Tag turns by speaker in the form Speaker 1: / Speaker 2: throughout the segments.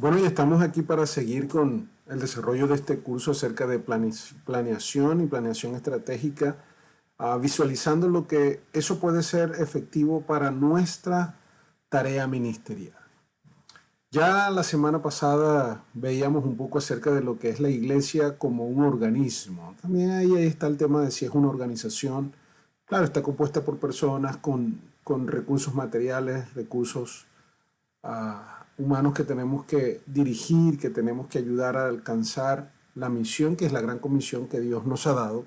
Speaker 1: Bueno, y estamos aquí para seguir con el desarrollo de este curso acerca de planeación y planeación estratégica, visualizando lo que eso puede ser efectivo para nuestra tarea ministerial. Ya la semana pasada veíamos un poco acerca de lo que es la iglesia como un organismo. También ahí está el tema de si es una organización. Claro, está compuesta por personas con recursos materiales, recursos humanos que tenemos que dirigir, que tenemos que ayudar a alcanzar la misión, que es la gran comisión que Dios nos ha dado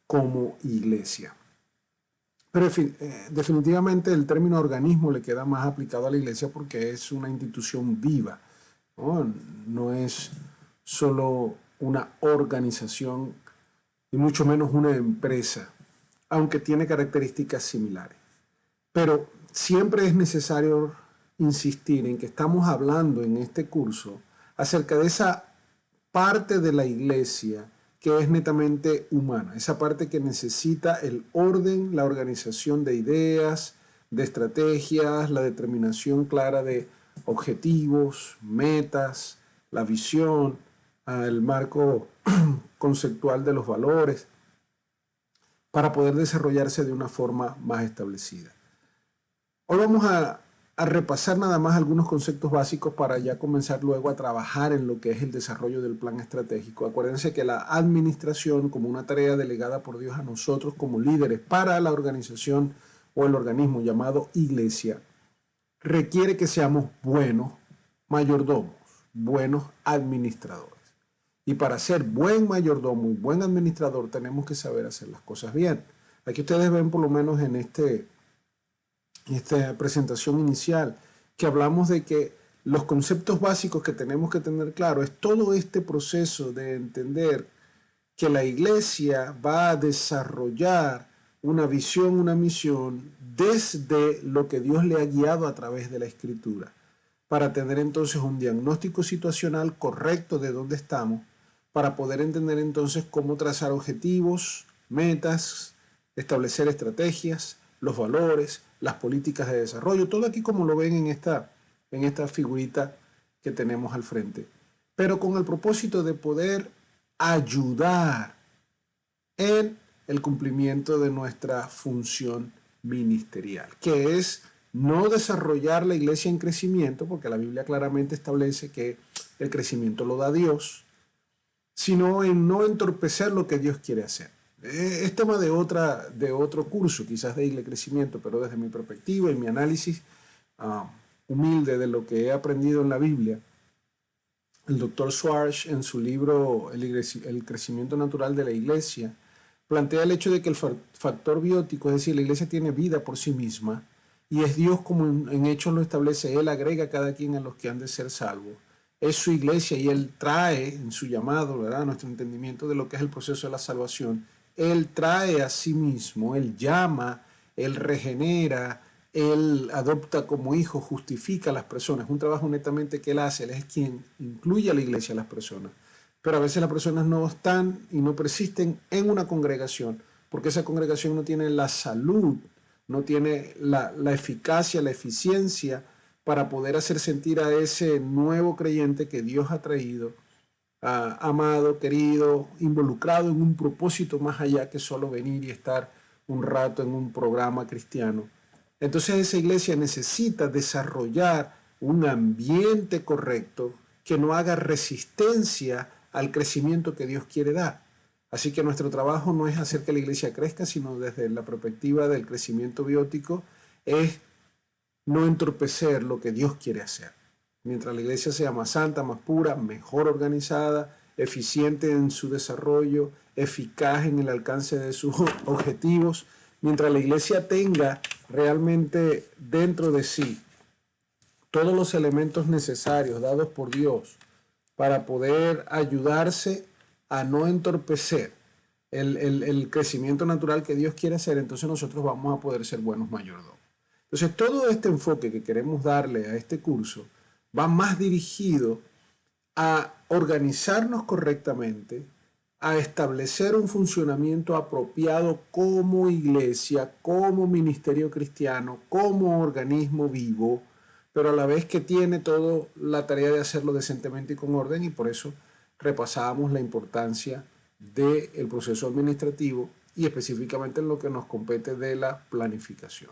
Speaker 1: como iglesia. Pero definitivamente el término organismo le queda más aplicado a la iglesia porque es una institución viva, ¿no? No es solo una organización y mucho menos una empresa, aunque tiene características similares. Pero siempre es necesario insistir en que estamos hablando en este curso acerca de esa parte de la iglesia que es netamente humana, esa parte que necesita el orden, la organización de ideas, de estrategias, la determinación clara de objetivos, metas, la visión, el marco conceptual de los valores, para poder desarrollarse de una forma más establecida. Hoy vamos a repasar nada más algunos conceptos básicos para ya comenzar luego a trabajar en lo que es el desarrollo del plan estratégico. Acuérdense que la administración, como una tarea delegada por Dios a nosotros como líderes para la organización o el organismo llamado iglesia, requiere que seamos buenos mayordomos, buenos administradores. Y para ser buen mayordomo y buen administrador tenemos que saber hacer las cosas bien. Aquí ustedes ven por lo menos en esta presentación inicial, que hablamos de que los conceptos básicos que tenemos que tener claro es todo este proceso de entender que la iglesia va a desarrollar una visión, una misión desde lo que Dios le ha guiado a través de la Escritura, para tener entonces un diagnóstico situacional correcto de dónde estamos, para poder entender entonces cómo trazar objetivos, metas, establecer estrategias, los valores, las políticas de desarrollo, todo aquí como lo ven en esta figurita que tenemos al frente, pero con el propósito de poder ayudar en el cumplimiento de nuestra función ministerial, que es no desarrollar la iglesia en crecimiento, porque la Biblia claramente establece que el crecimiento lo da Dios, sino en no entorpecer lo que Dios quiere hacer. Es tema de otro curso, quizás de Iglesia Crecimiento, pero desde mi perspectiva y mi análisis humilde de lo que he aprendido en la Biblia, el doctor Schwartz en su libro El crecimiento natural de la iglesia plantea el hecho de que el factor biótico, es decir, la iglesia tiene vida por sí misma y es Dios como en Hechos lo establece, Él agrega a cada quien a los que han de ser salvos. Es su iglesia y Él trae en su llamado, ¿verdad?, nuestro entendimiento de lo que es el proceso de la salvación. Él trae a sí mismo, Él llama, Él regenera, Él adopta como hijo, justifica a las personas. Es un trabajo netamente que Él hace, Él es quien incluye a la iglesia a las personas. Pero a veces las personas no están y no persisten en una congregación, porque esa congregación no tiene la salud, no tiene la eficacia, la eficiencia para poder hacer sentir a ese nuevo creyente que Dios ha traído, amado, querido, involucrado en un propósito más allá que solo venir y estar un rato en un programa cristiano. Entonces esa iglesia necesita desarrollar un ambiente correcto que no haga resistencia al crecimiento que Dios quiere dar. Así que nuestro trabajo no es hacer que la iglesia crezca, sino desde la perspectiva del crecimiento biótico, es no entorpecer lo que Dios quiere hacer. Mientras la iglesia sea más santa, más pura, mejor organizada, eficiente en su desarrollo, eficaz en el alcance de sus objetivos, mientras la iglesia tenga realmente dentro de sí todos los elementos necesarios dados por Dios para poder ayudarse a no entorpecer el crecimiento natural que Dios quiere hacer, entonces nosotros vamos a poder ser buenos mayordomos. Entonces todo este enfoque que queremos darle a este curso va más dirigido a organizarnos correctamente, a establecer un funcionamiento apropiado como iglesia, como ministerio cristiano, como organismo vivo, pero a la vez que tiene toda la tarea de hacerlo decentemente y con orden, y por eso repasábamos la importancia del proceso administrativo y específicamente en lo que nos compete de la planificación.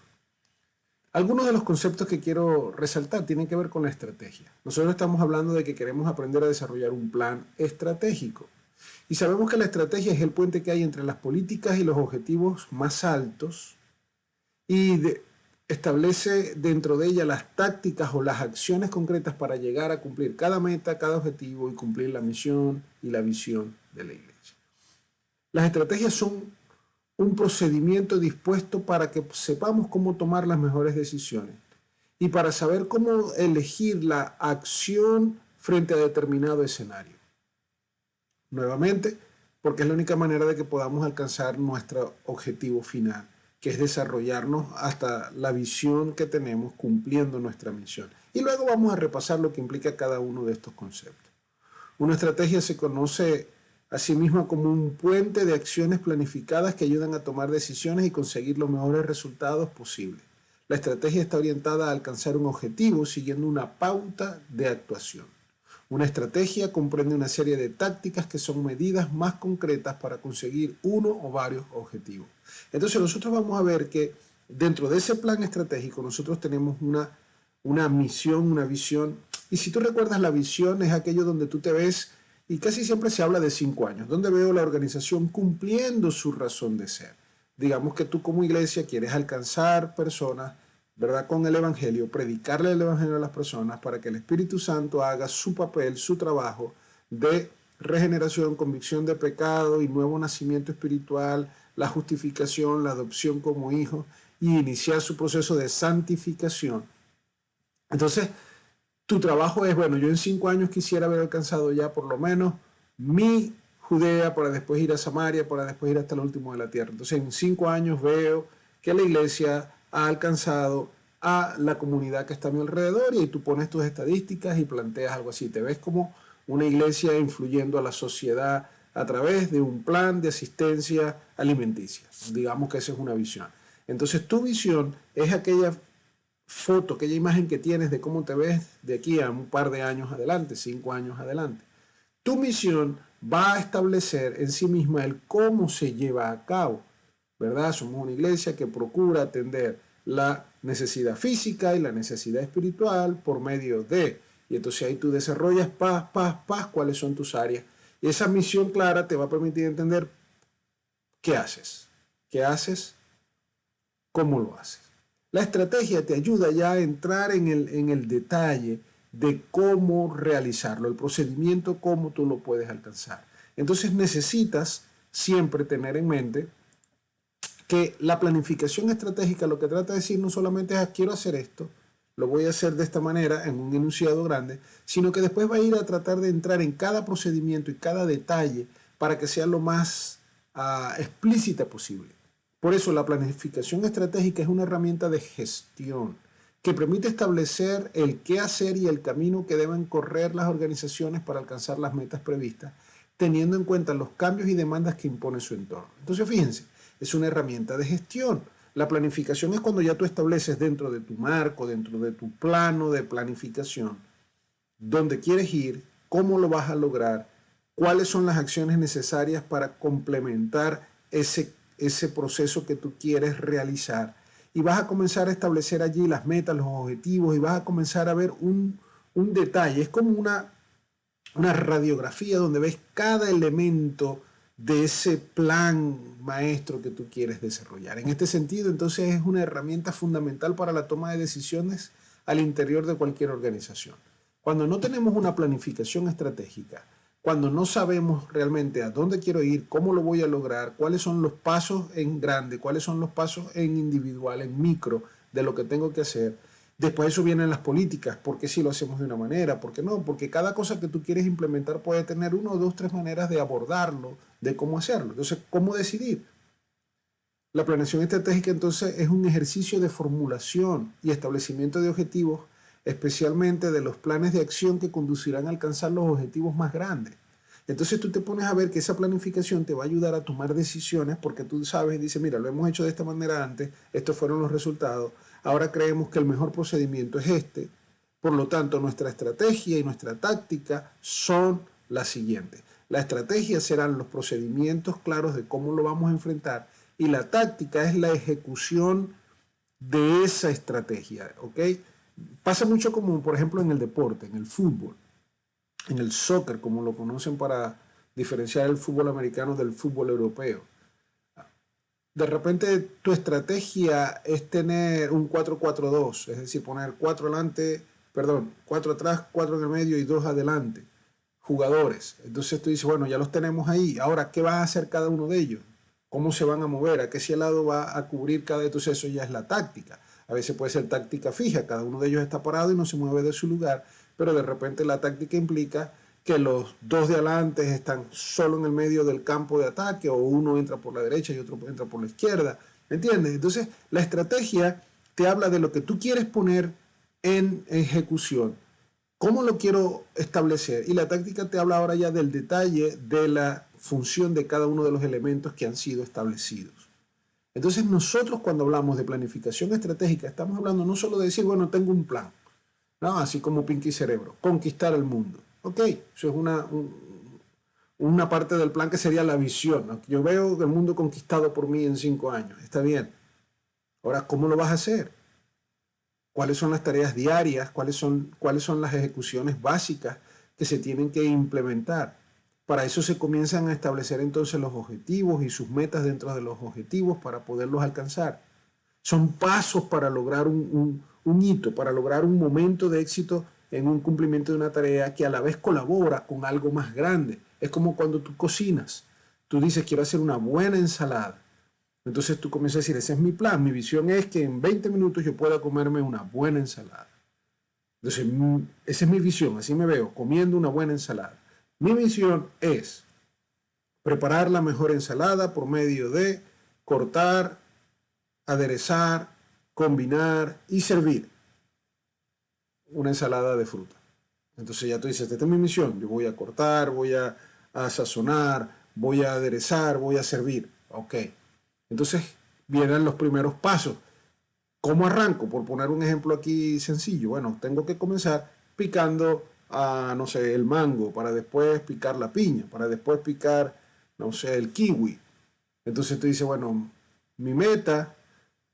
Speaker 1: Algunos de los conceptos que quiero resaltar tienen que ver con la estrategia. Nosotros estamos hablando de que queremos aprender a desarrollar un plan estratégico. Y sabemos que la estrategia es el puente que hay entre las políticas y los objetivos más altos y establece dentro de ella las tácticas o las acciones concretas para llegar a cumplir cada meta, cada objetivo y cumplir la misión y la visión de la iglesia. Las estrategias son un procedimiento dispuesto para que sepamos cómo tomar las mejores decisiones y para saber cómo elegir la acción frente a determinado escenario. Nuevamente, porque es la única manera de que podamos alcanzar nuestro objetivo final, que es desarrollarnos hasta la visión que tenemos cumpliendo nuestra misión. Y luego vamos a repasar lo que implica cada uno de estos conceptos. Una estrategia se conoce asimismo como un puente de acciones planificadas que ayudan a tomar decisiones y conseguir los mejores resultados posibles. La estrategia está orientada a alcanzar un objetivo siguiendo una pauta de actuación. Una estrategia comprende una serie de tácticas que son medidas más concretas para conseguir uno o varios objetivos. Entonces nosotros vamos a ver que dentro de ese plan estratégico nosotros tenemos una misión, una visión. Y si tú recuerdas, la visión es aquello donde tú te ves, y casi siempre se habla de 5 años, donde veo la organización cumpliendo su razón de ser. Digamos que tú como iglesia quieres alcanzar personas, ¿verdad?, con el Evangelio, predicarle el Evangelio a las personas para que el Espíritu Santo haga su papel, su trabajo de regeneración, convicción de pecado y nuevo nacimiento espiritual, la justificación, la adopción como hijo y iniciar su proceso de santificación. Entonces, tu trabajo es, bueno, yo en 5 años quisiera haber alcanzado ya por lo menos mi Judea para después ir a Samaria, para después ir hasta el último de la tierra. Entonces, en 5 años veo que la iglesia ha alcanzado a la comunidad que está a mi alrededor y tú pones tus estadísticas y planteas algo así. Te ves como una iglesia influyendo a la sociedad a través de un plan de asistencia alimenticia. Digamos que esa es una visión. Entonces, tu visión es aquella foto, aquella imagen que tienes de cómo te ves de aquí a un par de años adelante, 5 años adelante. Tu misión va a establecer en sí misma el cómo se lleva a cabo, ¿verdad? Somos una iglesia que procura atender la necesidad física y la necesidad espiritual por medio de, y entonces ahí tú desarrollas paz, cuáles son tus áreas. Y esa misión clara te va a permitir entender qué haces, cómo lo haces. La estrategia te ayuda ya a entrar en el detalle de cómo realizarlo, el procedimiento, cómo tú lo puedes alcanzar. Entonces necesitas siempre tener en mente que la planificación estratégica lo que trata de decir no solamente es quiero hacer esto, lo voy a hacer de esta manera en un enunciado grande, sino que después va a ir a tratar de entrar en cada procedimiento y cada detalle para que sea lo más explícita posible. Por eso la planificación estratégica es una herramienta de gestión que permite establecer el qué hacer y el camino que deben correr las organizaciones para alcanzar las metas previstas, teniendo en cuenta los cambios y demandas que impone su entorno. Entonces, fíjense, es una herramienta de gestión. La planificación es cuando ya tú estableces dentro de tu marco, dentro de tu plano de planificación, dónde quieres ir, cómo lo vas a lograr, cuáles son las acciones necesarias para complementar ese proceso que tú quieres realizar. Y vas a comenzar a establecer allí las metas, los objetivos, y vas a comenzar a ver un detalle. Es como una radiografía donde ves cada elemento de ese plan maestro que tú quieres desarrollar. En este sentido, entonces, es una herramienta fundamental para la toma de decisiones al interior de cualquier organización. Cuando no tenemos una planificación estratégica, cuando no sabemos realmente a dónde quiero ir, cómo lo voy a lograr, cuáles son los pasos en grande, cuáles son los pasos en individual, en micro, de lo que tengo que hacer. Después de eso vienen las políticas, ¿por qué si lo hacemos de una manera? ¿Por qué no? Porque cada cosa que tú quieres implementar puede tener 1, 2, 3 maneras de abordarlo, de cómo hacerlo. Entonces, ¿cómo decidir? La planeación estratégica entonces es un ejercicio de formulación y establecimiento de objetivos, especialmente de los planes de acción que conducirán a alcanzar los objetivos más grandes. Entonces tú te pones a ver que esa planificación te va a ayudar a tomar decisiones porque tú sabes, dices, mira, lo hemos hecho de esta manera antes, estos fueron los resultados, ahora creemos que el mejor procedimiento es este, Por lo tanto, nuestra estrategia y nuestra táctica son las siguientes. La estrategia serán los procedimientos claros de cómo lo vamos a enfrentar y la táctica es la ejecución de esa estrategia, ¿ok? Pasa mucho como, por ejemplo, en el deporte, en el fútbol, en el soccer, como lo conocen para diferenciar el fútbol americano del fútbol europeo. De repente tu estrategia es tener un 4-4-2, es decir, poner 4 adelante, perdón, 4 atrás, 4 en el medio y 2 adelante, jugadores. Entonces tú dices, bueno, ya los tenemos ahí, ahora, ¿qué va a hacer cada uno de ellos? ¿Cómo se van a mover? ¿A qué lado va a cubrir cada de estos? Eso ya es la táctica. A veces puede ser táctica fija, cada uno de ellos está parado y no se mueve de su lugar, pero de repente la táctica implica que los 2 de adelante están solo en el medio del campo de ataque o uno entra por la derecha y otro entra por la izquierda, ¿me entiendes? Entonces la estrategia te habla de lo que tú quieres poner en ejecución, cómo lo quiero establecer y la táctica te habla ahora ya del detalle de la función de cada uno de los elementos que han sido establecidos. Entonces nosotros cuando hablamos de planificación estratégica estamos hablando no solo de decir, bueno, tengo un plan, ¿no? Así como Pinky Cerebro, conquistar el mundo. Ok, eso es una parte del plan que sería la visión, ¿no? Yo veo el mundo conquistado por mí en 5 años, está bien. Ahora, ¿cómo lo vas a hacer? ¿Cuáles son las tareas diarias? ¿Cuáles son las ejecuciones básicas que se tienen que implementar? Para eso se comienzan a establecer entonces los objetivos y sus metas dentro de los objetivos para poderlos alcanzar. Son pasos para lograr un hito, para lograr un momento de éxito en un cumplimiento de una tarea que a la vez colabora con algo más grande. Es como cuando tú cocinas. Tú dices, quiero hacer una buena ensalada. Entonces tú comienzas a decir, ese es mi plan. Mi visión es que en 20 minutos yo pueda comerme una buena ensalada. Entonces, esa es mi visión. Así me veo, comiendo una buena ensalada. Mi visión es preparar la mejor ensalada por medio de cortar, aderezar, combinar y servir una ensalada de fruta. Entonces ya tú dices, esta es mi misión, yo voy a cortar, voy a sazonar, voy a aderezar, voy a servir. Ok. Entonces vienen los primeros pasos. ¿Cómo arranco? Por poner un ejemplo aquí sencillo. Bueno, tengo que comenzar picando, no sé, el mango, para después picar la piña, para después picar, no sé, el kiwi. Entonces tú dices, bueno, mi meta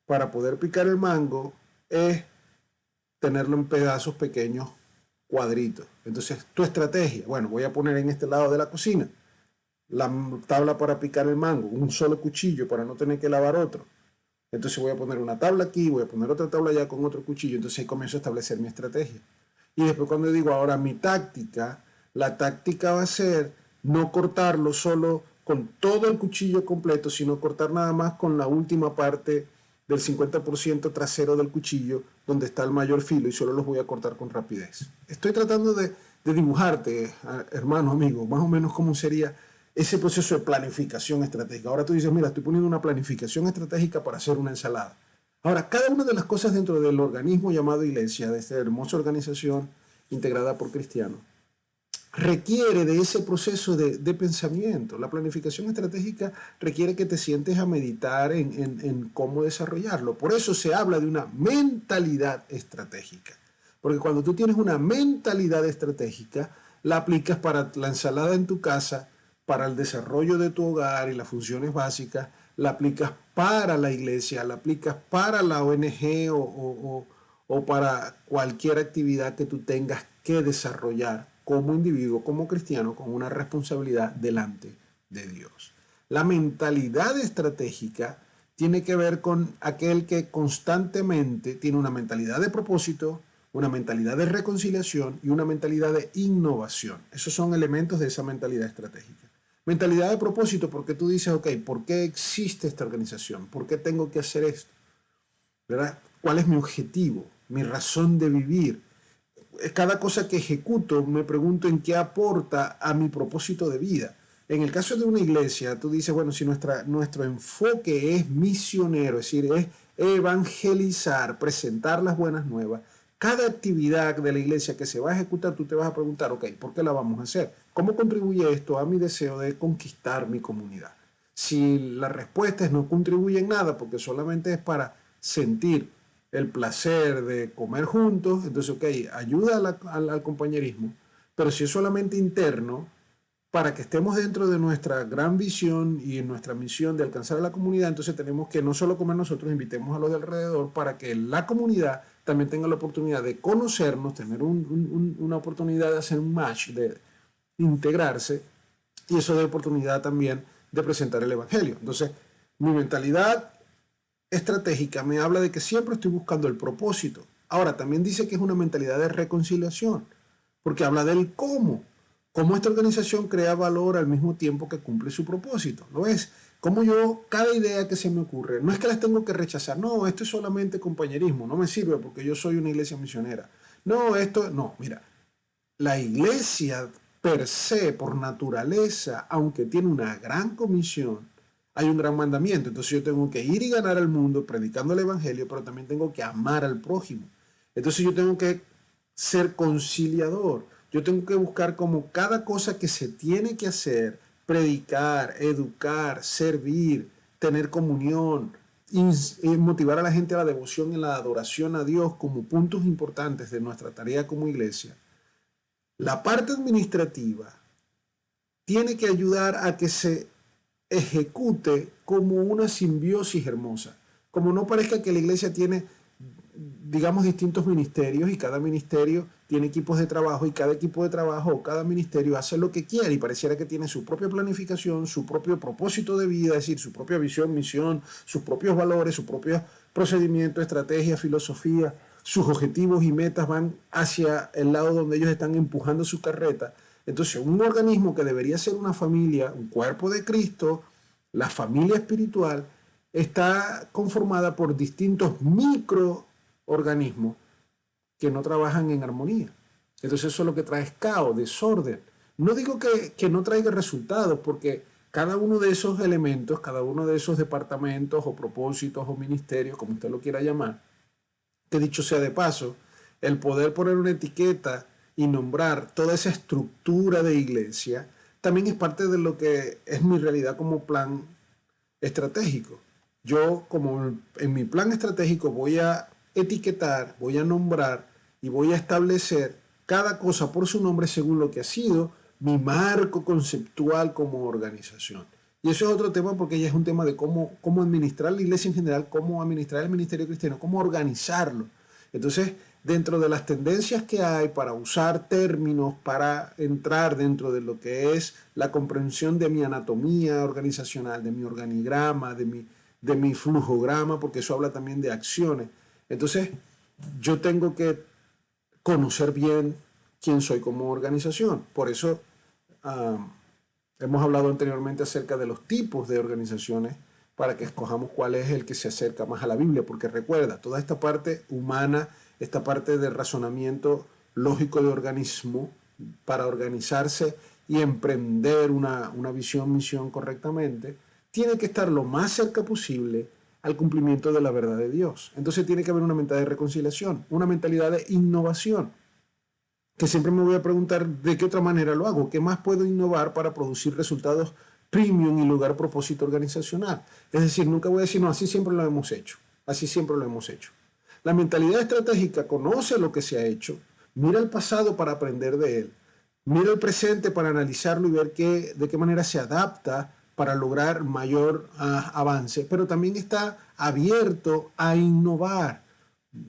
Speaker 1: para poder picar el mango es tenerlo en pedazos pequeños, cuadritos. Entonces, tu estrategia, bueno, voy a poner en este lado de la cocina la tabla para picar el mango, un solo cuchillo para no tener que lavar otro. Entonces voy a poner una tabla aquí, voy a poner otra tabla allá con otro cuchillo. Entonces ahí comienzo a establecer mi estrategia. Y después cuando digo ahora mi táctica, la táctica va a ser no cortarlo solo con todo el cuchillo completo, sino cortar nada más con la última parte del 50% trasero del cuchillo, donde está el mayor filo, y solo los voy a cortar con rapidez. Estoy tratando de dibujarte, hermano, amigo, más o menos cómo sería ese proceso de planificación estratégica. Ahora tú dices, mira, estoy poniendo una planificación estratégica para hacer una ensalada. Ahora, cada una de las cosas dentro del organismo llamado iglesia, de esta hermosa organización integrada por cristianos, requiere de ese proceso de pensamiento. La planificación estratégica requiere que te sientes a meditar en cómo desarrollarlo. Por eso se habla de una mentalidad estratégica. Porque cuando tú tienes una mentalidad estratégica, la aplicas para la ensalada en tu casa, para el desarrollo de tu hogar y las funciones básicas, la aplicas para la iglesia, la aplicas para la ONG o para cualquier actividad que tú tengas que desarrollar como individuo, como cristiano, con una responsabilidad delante de Dios. La mentalidad estratégica tiene que ver con aquel que constantemente tiene una mentalidad de propósito, una mentalidad de reconciliación y una mentalidad de innovación. Esos son elementos de esa mentalidad estratégica. Mentalidad de propósito, porque tú dices, ok, ¿por qué existe esta organización? ¿Por qué tengo que hacer esto? ¿Verdad? ¿Cuál es mi objetivo? ¿Mi razón de vivir? Cada cosa que ejecuto me pregunto en qué aporta a mi propósito de vida. En el caso de una iglesia, tú dices, bueno, si nuestro enfoque es misionero, es decir, es evangelizar, presentar las buenas nuevas, cada actividad de la iglesia que se va a ejecutar, tú te vas a preguntar, ok, ¿por qué la vamos a hacer? ¿Cómo contribuye esto a mi deseo de conquistar mi comunidad? Si la respuesta es no contribuye en nada, porque solamente es para sentir el placer de comer juntos, entonces, ok, ayuda al compañerismo, pero si es solamente interno, para que estemos dentro de nuestra gran visión y en nuestra misión de alcanzar a la comunidad, entonces tenemos que no solo comer nosotros, invitemos a los de alrededor para que la comunidad también tenga la oportunidad de conocernos, tener una oportunidad de hacer un match, de integrarse, y eso da oportunidad también de presentar el Evangelio. Entonces, mi mentalidad estratégica me habla de que siempre estoy buscando el propósito. Ahora, también dice que es una mentalidad de reconciliación, porque habla del cómo esta organización crea valor al mismo tiempo que cumple su propósito. ¿Lo ves? Como yo, cada idea que se me ocurre, no es que las tengo que rechazar, no, esto es solamente compañerismo, no me sirve porque yo soy una iglesia misionera. No, mira, la iglesia per se, por naturaleza, aunque tiene una gran comisión, hay un gran mandamiento. Entonces yo tengo que ir y ganar al mundo predicando el evangelio, pero también tengo que amar al prójimo. Entonces yo tengo que ser conciliador. Yo tengo que buscar como cada cosa que se tiene que hacer, predicar, educar, servir, tener comunión, motivar a la gente a la devoción y la adoración a Dios como puntos importantes de nuestra tarea como iglesia. La parte administrativa tiene que ayudar a que se ejecute como una simbiosis hermosa. Como no parezca que la iglesia tiene, digamos, distintos ministerios y cada ministerio tiene equipos de trabajo y cada equipo de trabajo o cada ministerio hace lo que quiere y pareciera que tiene su propia planificación, su propio propósito de vida, es decir, su propia visión, misión, sus propios valores, su propio procedimiento, estrategia, filosofía, sus objetivos y metas van hacia el lado donde ellos están empujando su carreta. Entonces, un organismo que debería ser una familia, un cuerpo de Cristo, la familia espiritual, está conformada por distintos microorganismos que no trabajan en armonía. Entonces eso es lo que trae caos, desorden. No digo que no traiga resultados, porque cada uno de esos elementos, cada uno de esos departamentos o propósitos o ministerios, como usted lo quiera llamar, que dicho sea de paso, el poder poner una etiqueta y nombrar toda esa estructura de iglesia, también es parte de lo que es mi realidad como plan estratégico. Yo, como en mi plan estratégico, voy a etiquetar, voy a nombrar y voy a establecer cada cosa por su nombre según lo que ha sido mi marco conceptual como organización. Y eso es otro tema porque ya es un tema de cómo administrar la iglesia en general, cómo administrar el ministerio cristiano, cómo organizarlo. Entonces, dentro de las tendencias que hay para usar términos, para entrar dentro de lo que es la comprensión de mi anatomía organizacional, de mi organigrama, de mi flujograma, porque eso habla también de acciones. Entonces, yo tengo que conocer bien quién soy como organización. Por eso hemos hablado anteriormente acerca de los tipos de organizaciones para que escojamos cuál es el que se acerca más a la Biblia, porque recuerda, toda esta parte humana, esta parte del razonamiento lógico de organismo para organizarse y emprender una visión, misión correctamente, tiene que estar lo más cerca posible al cumplimiento de la verdad de Dios. Entonces tiene que haber una mentalidad de reconciliación, una mentalidad de innovación, que siempre me voy a preguntar de qué otra manera lo hago, qué más puedo innovar para producir resultados premium y lograr propósito organizacional. Es decir, nunca voy a decir, no, así siempre lo hemos hecho, así siempre lo hemos hecho. La mentalidad estratégica conoce lo que se ha hecho, mira el pasado para aprender de él, mira el presente para analizarlo y ver de qué manera se adapta para lograr mayor avance, pero también está abierto a innovar,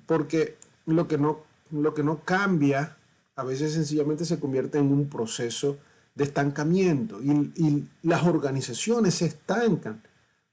Speaker 1: porque lo que no cambia a veces sencillamente se convierte en un proceso de estancamiento y las organizaciones se estancan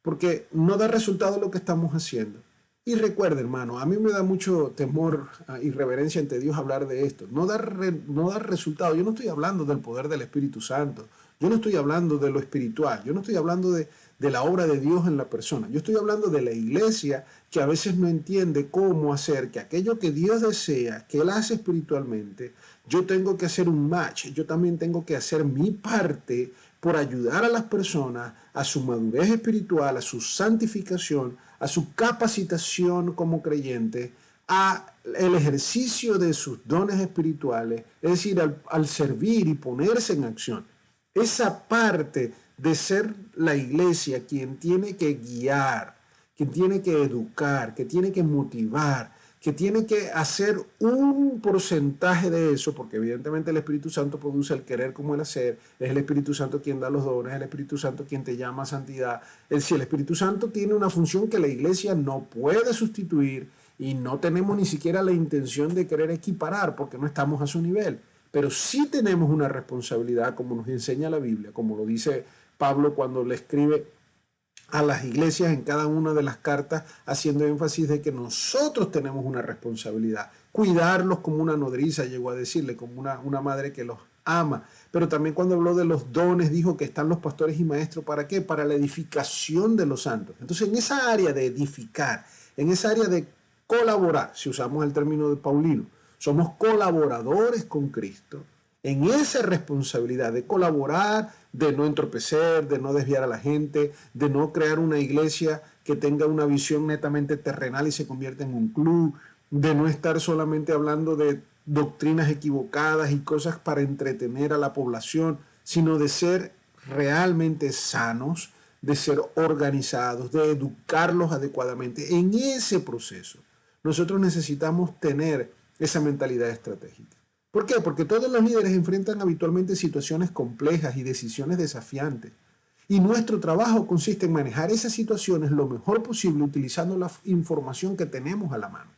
Speaker 1: porque no da resultado lo que estamos haciendo. Y recuerda, hermano, a mí me da mucho temor y reverencia ante Dios hablar de esto. No dar resultado. Yo no estoy hablando del poder del Espíritu Santo. Yo no estoy hablando de lo espiritual. Yo no estoy hablando de la obra de Dios en la persona. Yo estoy hablando de la iglesia que a veces no entiende cómo hacer que aquello que Dios desea, que Él hace espiritualmente, yo tengo que hacer un match. Yo también tengo que hacer mi parte por ayudar a las personas a su madurez espiritual, a su santificación, a su capacitación como creyente, a el ejercicio de sus dones espirituales, es decir, al servir y ponerse en acción. Esa parte de ser la iglesia quien tiene que guiar, quien tiene que educar, que tiene que motivar, que tiene que hacer un porcentaje de eso, porque evidentemente el Espíritu Santo produce el querer como el hacer, es el Espíritu Santo quien da los dones, es el Espíritu Santo quien te llama a santidad. Es decir, el Espíritu Santo tiene una función que la iglesia no puede sustituir y no tenemos ni siquiera la intención de querer equiparar porque no estamos a su nivel. Pero sí tenemos una responsabilidad, como nos enseña la Biblia, como lo dice Pablo cuando le escribe a las iglesias en cada una de las cartas, haciendo énfasis de que nosotros tenemos una responsabilidad. Cuidarlos como una nodriza, llegó a decirle, como una madre que los ama. Pero también cuando habló de los dones, dijo que están los pastores y maestros, ¿para qué? Para la edificación de los santos. Entonces, en esa área de edificar, en esa área de colaborar, si usamos el término de Paulino, somos colaboradores con Cristo, en esa responsabilidad de colaborar, de no entorpecer, de no desviar a la gente, de no crear una iglesia que tenga una visión netamente terrenal y se convierta en un club, de no estar solamente hablando de doctrinas equivocadas y cosas para entretener a la población, sino de ser realmente sanos, de ser organizados, de educarlos adecuadamente. En ese proceso, nosotros necesitamos tener esa mentalidad estratégica. ¿Por qué? Porque todos los líderes enfrentan habitualmente situaciones complejas y decisiones desafiantes. Y nuestro trabajo consiste en manejar esas situaciones lo mejor posible utilizando la información que tenemos a la mano.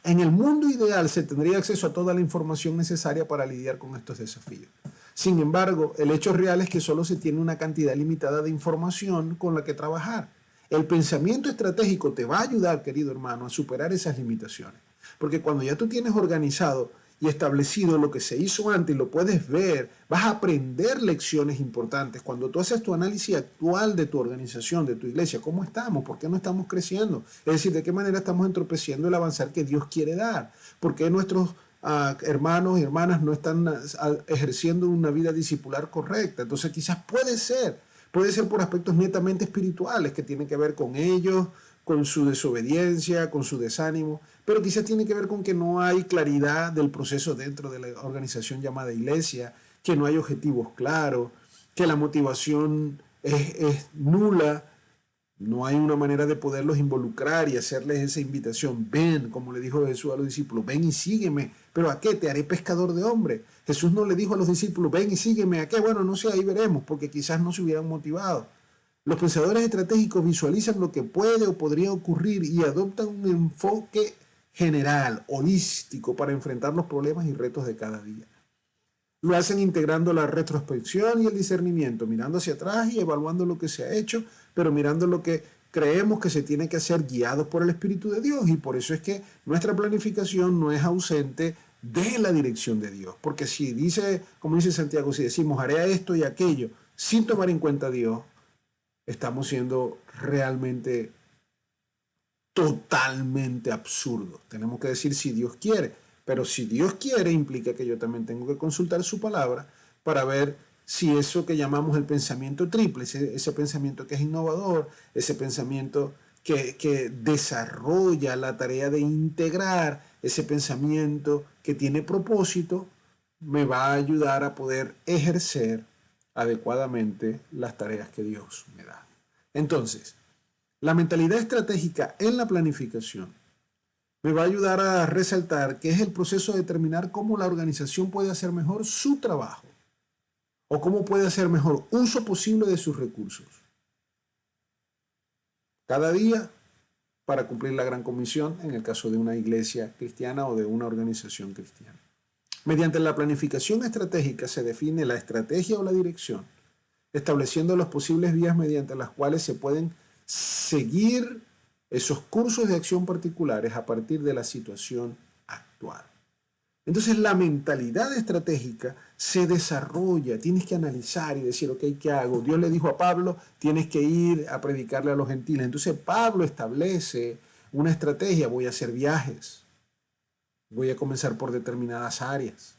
Speaker 1: En el mundo ideal se tendría acceso a toda la información necesaria para lidiar con estos desafíos. Sin embargo, el hecho real es que solo se tiene una cantidad limitada de información con la que trabajar. El pensamiento estratégico te va a ayudar, querido hermano, a superar esas limitaciones. Porque cuando ya tú tienes organizado y establecido lo que se hizo antes y lo puedes ver, vas a aprender lecciones importantes. Cuando tú haces tu análisis actual de tu organización, de tu iglesia, ¿cómo estamos? ¿Por qué no estamos creciendo? Es decir, ¿de qué manera estamos entorpeciendo el avanzar que Dios quiere dar? ¿Por qué nuestros hermanos y hermanas no están ejerciendo una vida discipular correcta? Entonces quizás puede ser por aspectos netamente espirituales que tienen que ver con ellos, con su desobediencia, con su desánimo, pero quizás tiene que ver con que no hay claridad del proceso dentro de la organización llamada iglesia, que no hay objetivos claros, que la motivación es nula, no hay una manera de poderlos involucrar y hacerles esa invitación. Ven, como le dijo Jesús a los discípulos, ven y sígueme. ¿Pero a qué? Te haré pescador de hombres. Jesús no le dijo a los discípulos, ven y sígueme. ¿A qué? Bueno, no sé, ahí veremos, porque quizás no se hubieran motivado. Los pensadores estratégicos visualizan lo que puede o podría ocurrir y adoptan un enfoque general, holístico, para enfrentar los problemas y retos de cada día. Lo hacen integrando la retrospección y el discernimiento, mirando hacia atrás y evaluando lo que se ha hecho, pero mirando lo que creemos que se tiene que hacer guiados por el Espíritu de Dios. Y por eso es que nuestra planificación no es ausente de la dirección de Dios. Porque si dice, como dice Santiago, si decimos haré esto y aquello, sin tomar en cuenta a Dios, estamos siendo realmente totalmente absurdos. Tenemos que decir si Dios quiere, pero si Dios quiere implica que yo también tengo que consultar su palabra para ver si eso que llamamos el pensamiento triple, ese pensamiento que es innovador, ese pensamiento que desarrolla la tarea de integrar, ese pensamiento que tiene propósito, me va a ayudar a poder ejercer adecuadamente las tareas que Dios me da. Entonces, la mentalidad estratégica en la planificación me va a ayudar a resaltar que es el proceso de determinar cómo la organización puede hacer mejor su trabajo o cómo puede hacer mejor uso posible de sus recursos. Cada día para cumplir la gran comisión en el caso de una iglesia cristiana o de una organización cristiana. Mediante la planificación estratégica se define la estrategia o la dirección, estableciendo las posibles vías mediante las cuales se pueden seguir esos cursos de acción particulares a partir de la situación actual. Entonces la mentalidad estratégica se desarrolla, tienes que analizar y decir, ok, ¿qué hago? Dios le dijo a Pablo, tienes que ir a predicarle a los gentiles. Entonces Pablo establece una estrategia, voy a hacer viajes, voy a comenzar por determinadas áreas.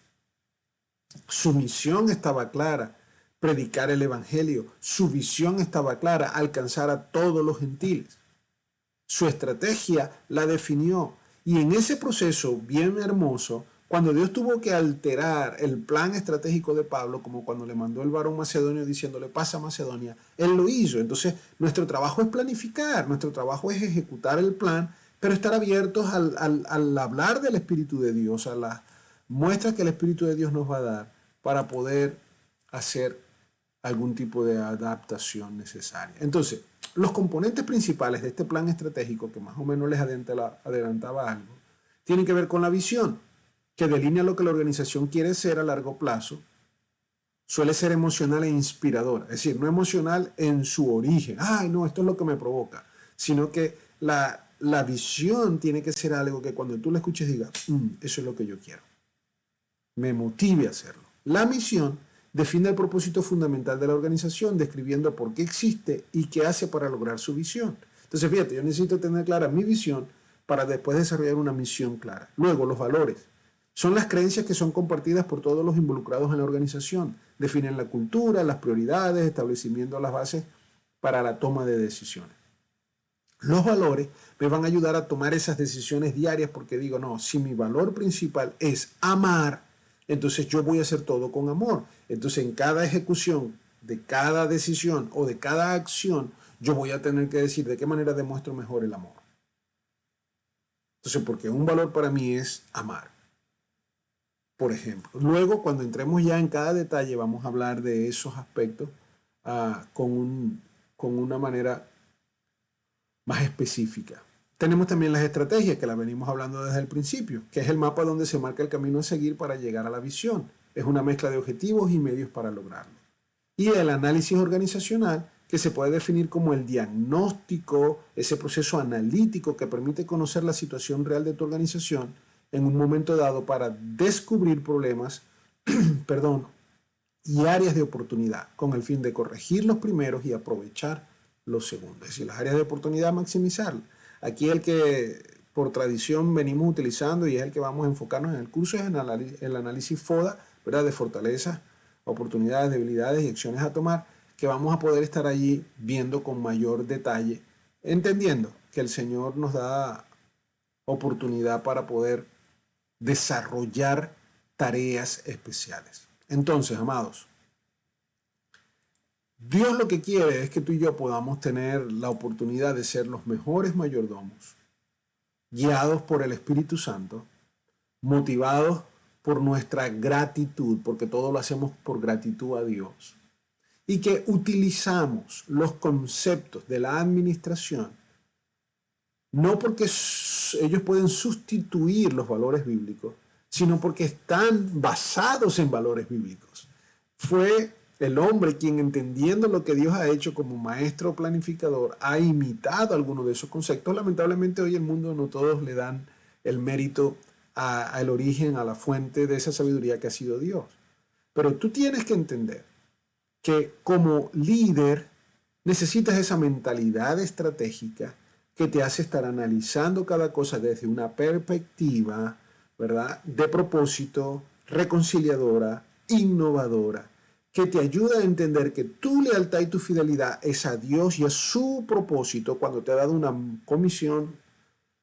Speaker 1: Su misión estaba clara, predicar el evangelio. Su visión estaba clara, alcanzar a todos los gentiles. Su estrategia la definió. Y en ese proceso bien hermoso, cuando Dios tuvo que alterar el plan estratégico de Pablo, como cuando le mandó el varón macedonio diciéndole pasa a Macedonia, él lo hizo. Entonces nuestro trabajo es planificar, nuestro trabajo es ejecutar el plan, pero estar abiertos al hablar del Espíritu de Dios, a las muestras que el Espíritu de Dios nos va a dar para poder hacer algún tipo de adaptación necesaria. Entonces, los componentes principales de este plan estratégico, que más o menos les adelantaba algo, tienen que ver con la visión, que delinea lo que la organización quiere ser a largo plazo. Suele ser emocional e inspiradora, es decir, no emocional en su origen, ay no, esto es lo que me provoca, sino que la visión tiene que ser algo que cuando tú la escuches digas, eso es lo que yo quiero, me motive a hacerlo. La misión define el propósito fundamental de la organización, describiendo por qué existe y qué hace para lograr su visión. Entonces, fíjate, yo necesito tener clara mi visión para después desarrollar una misión clara. Luego, los valores. Son las creencias que son compartidas por todos los involucrados en la organización. Definen la cultura, las prioridades, estableciendo las bases para la toma de decisiones. Los valores me van a ayudar a tomar esas decisiones diarias porque digo, no, si mi valor principal es amar, entonces yo voy a hacer todo con amor. Entonces en cada ejecución de cada decisión o de cada acción, yo voy a tener que decir de qué manera demuestro mejor el amor. Entonces, porque un valor para mí es amar, por ejemplo. Luego, cuando entremos ya en cada detalle, vamos a hablar de esos aspectos con una manera más específica. Tenemos también las estrategias, que las venimos hablando desde el principio, que es el mapa donde se marca el camino a seguir para llegar a la visión. Es una mezcla de objetivos y medios para lograrlo. Y el análisis organizacional, que se puede definir como el diagnóstico, ese proceso analítico que permite conocer la situación real de tu organización en un momento dado para descubrir problemas, y áreas de oportunidad, con el fin de corregir los primeros y aprovechar los segundos. Es decir, las áreas de oportunidad, maximizarlas. Aquí el que por tradición venimos utilizando y es el que vamos a enfocarnos en el curso es el análisis FODA, ¿verdad? De fortalezas, oportunidades, debilidades y acciones a tomar, que vamos a poder estar allí viendo con mayor detalle, entendiendo que el Señor nos da oportunidad para poder desarrollar tareas especiales. Entonces, amados, Dios lo que quiere es que tú y yo podamos tener la oportunidad de ser los mejores mayordomos, guiados por el Espíritu Santo, motivados por nuestra gratitud, porque todo lo hacemos por gratitud a Dios, y que utilizamos los conceptos de la administración, no porque ellos pueden sustituir los valores bíblicos, sino porque están basados en valores bíblicos. Fue el hombre quien, entendiendo lo que Dios ha hecho como maestro planificador, ha imitado algunos de esos conceptos. Lamentablemente hoy el mundo no todos le dan el mérito al origen, a la fuente de esa sabiduría que ha sido Dios. Pero tú tienes que entender que como líder necesitas esa mentalidad estratégica que te hace estar analizando cada cosa desde una perspectiva, ¿verdad?, de propósito, reconciliadora, innovadora, que te ayuda a entender que tu lealtad y tu fidelidad es a Dios y a su propósito cuando te ha dado una comisión,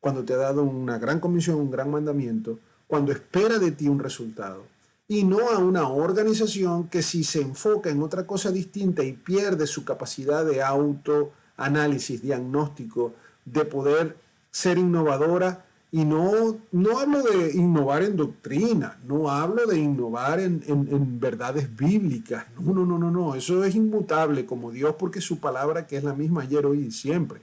Speaker 1: cuando te ha dado una gran comisión, un gran mandamiento, cuando espera de ti un resultado. Y no a una organización que si se enfoca en otra cosa distinta y pierde su capacidad de autoanálisis, diagnóstico, de poder ser innovadora. Y no hablo de innovar en doctrina, no hablo de innovar en verdades bíblicas. No, eso es inmutable como Dios porque su palabra que es la misma ayer, hoy y siempre.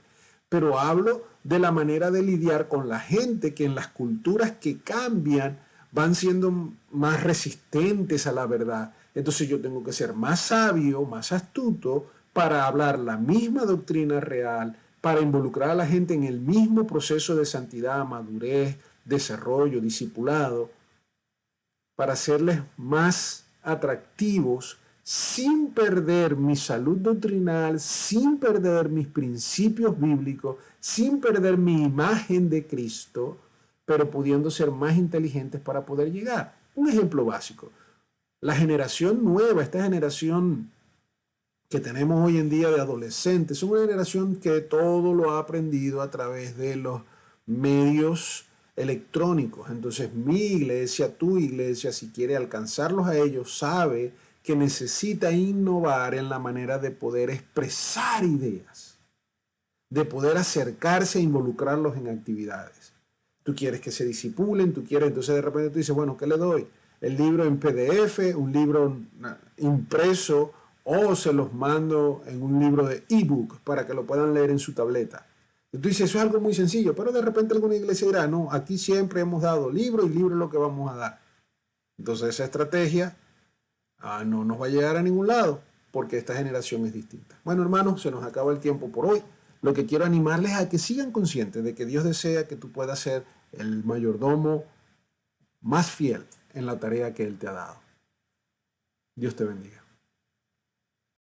Speaker 1: Pero hablo de la manera de lidiar con la gente que en las culturas que cambian van siendo más resistentes a la verdad. Entonces yo tengo que ser más sabio, más astuto para hablar la misma doctrina real, para involucrar a la gente en el mismo proceso de santidad, madurez, desarrollo, discipulado, para hacerles más atractivos sin perder mi salud doctrinal, sin perder mis principios bíblicos, sin perder mi imagen de Cristo, pero pudiendo ser más inteligentes para poder llegar. Un ejemplo básico, la generación nueva, esta generación que tenemos hoy en día de adolescentes, es una generación que todo lo ha aprendido a través de los medios electrónicos. Entonces mi iglesia, tu iglesia, si quiere alcanzarlos a ellos, sabe que necesita innovar en la manera de poder expresar ideas, de poder acercarse e involucrarlos en actividades. Tú quieres que se disipulen, tú quieres, entonces de repente tú dices, bueno, ¿qué le doy? El libro en PDF, un libro impreso, o se los mando en un libro de ebook para que lo puedan leer en su tableta. Y tú dices, eso es algo muy sencillo, pero de repente alguna iglesia dirá, no, aquí siempre hemos dado libro y libro es lo que vamos a dar. Entonces esa estrategia no nos va a llegar a ningún lado porque esta generación es distinta. Bueno, hermanos, se nos acaba el tiempo por hoy. Lo que quiero animarles a que sigan conscientes de que Dios desea que tú puedas ser el mayordomo más fiel en la tarea que Él te ha dado. Dios te bendiga.